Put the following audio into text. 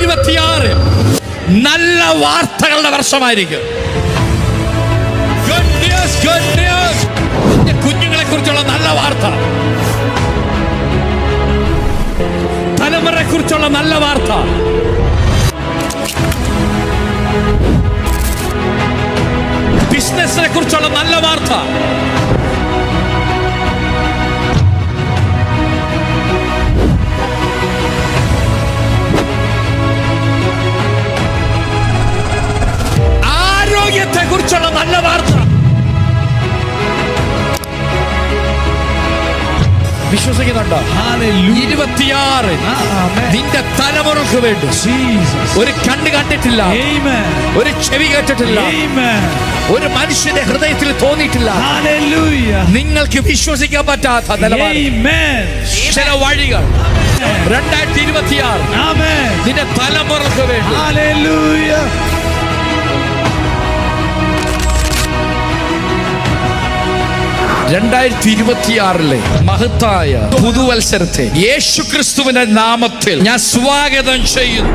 2026 നല്ല വാർത്തകളുടെ വർഷമായിരിക്കും. കുഞ്ഞുങ്ങളെ കുറിച്ചുള്ള നല്ല വാർത്ത, തലമുറയെ കുറിച്ചുള്ള നല്ല വാർത്ത, ബിസിനസിനെ കുറിച്ചുള്ള നല്ല വാർത്ത, ആരോഗ്യത്തെ കുറിച്ചുള്ള നല്ല വാർത്ത. വിശ്വസിക്കുന്നുണ്ടോ? 26 നിന്റെ തലമുറക്ക് വേണ്ടി ഒരു കണ്ണ് കണ്ടിട്ടില്ല, ഒരു ചെവി കേട്ടിട്ടില്ല, ഒരു മനുഷ്യന്റെ ഹൃദയത്തിൽ തോന്നിയിട്ടില്ല. നിങ്ങൾക്ക് വിശ്വസിക്കാൻ പറ്റാത്ത ചില വഴികൾ 2026 നിന്റെ തലമുറക്ക് വേണ്ടി. 2026 മഹത്തായ പുതുവത്സരത്തെ യേശുക്രിസ്തുവിന്റെ നാമത്തിൽ ഞാൻ സ്വാഗതം ചെയ്യുന്നു.